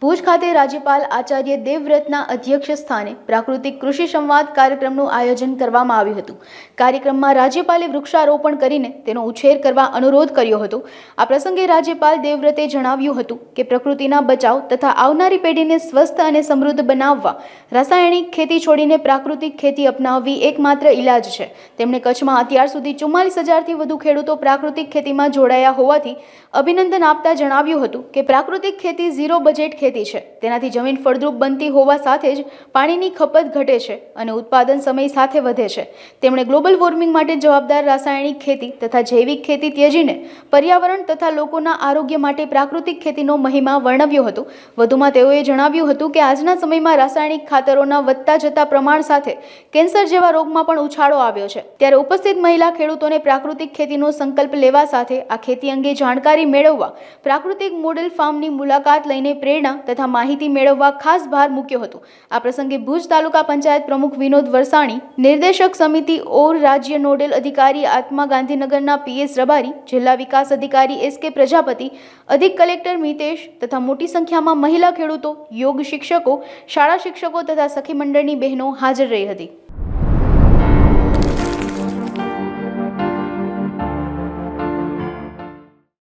ભુજ ખાતે રાજ્યપાલ આચાર્ય દેવવ્રતના અધ્યક્ષ સ્થાને પ્રાકૃતિક કૃષિ સંવાદ કાર્યક્રમનું આયોજન કરવામાં આવ્યું હતું। કાર્યક્રમમાં રાજ્યપાલે વૃક્ષારોપણ કરીને તેનો ઉછેર કરવા અનુરોધ કર્યો હતો। આ પ્રસંગે રાજ્યપાલ દેવવ્રતે જણાવ્યું હતું કે પ્રકૃતિના બચાવ તથા આવનારી પેઢીને સ્વસ્થ અને સમૃદ્ધ બનાવવા રાસાયણિક ખેતી છોડીને પ્રાકૃતિક ખેતી અપનાવવી એકમાત્ર ઇલાજ છે। તેમણે કચ્છમાં અત્યાર સુધી 44,000થી વધુ ખેડૂતો પ્રાકૃતિક ખેતીમાં જોડાયા હોવાથી અભિનંદન આપતા જણાવ્યું હતું કે પ્રાકૃતિક ખેતી ઝીરો બજેટ ખેતી છે। તેનાથી જમીન ફળદ્રુપ બનતી હોવા સાથે જ પાણીની ખપત ઘટે છે અને ઉત્પાદન સમય સાથે વધે છે। તેમણે ગ્લોબલ વોર્મિંગ માટે જવાબદાર રાસાયણિક ખેતી તથા જૈવિક ખેતી ત્યજીને પર્યાવરણ તથા લોકોના આરોગ્ય માટે પ્રાકૃતિક ખેતીનો મહિમા વર્ણવ્યો હતો। વધુમાં તેઓએ જણાવ્યું હતું કે આજના સમયમાં રાસાયણિક ખાતરોના વધતા જતા પ્રમાણ સાથે કેન્સર જેવા રોગમાં પણ ઉછાળો આવ્યો છે। ત્યારે ઉપસ્થિત મહિલા ખેડૂતોને પ્રાકૃતિક ખેતીનો સંકલ્પ લેવા સાથે આ ખેતી અંગે જાણકારી મેળવવા પ્રાકૃતિક મોડેલ ફાર્મની મુલાકાત લઈને પ્રેરણા તથા માહિતી મેળવવા ખાસ ભાર મૂક્યો હતો। આ પ્રસંગે ભુજ તાલુકા પંચાયત પ્રમુખ વિનોદ વરસાણી, નિર્દેશક સમિતિ ઓર રાજ્ય નોડલ અધિકારી આત્મા ગાંધીનગરના PS રબારી, જિલ્લા વિકાસ અધિકારી SK પ્રજાપતિ, અધિક કલેક્ટર મિતેશ તથા મોટી સંખ્યામાં મહિલા ખેડૂતો, યોગ શિક્ષકો, શાળા શિક્ષકો તથા સખી મંડળની બહેનો હાજર રહી હતી।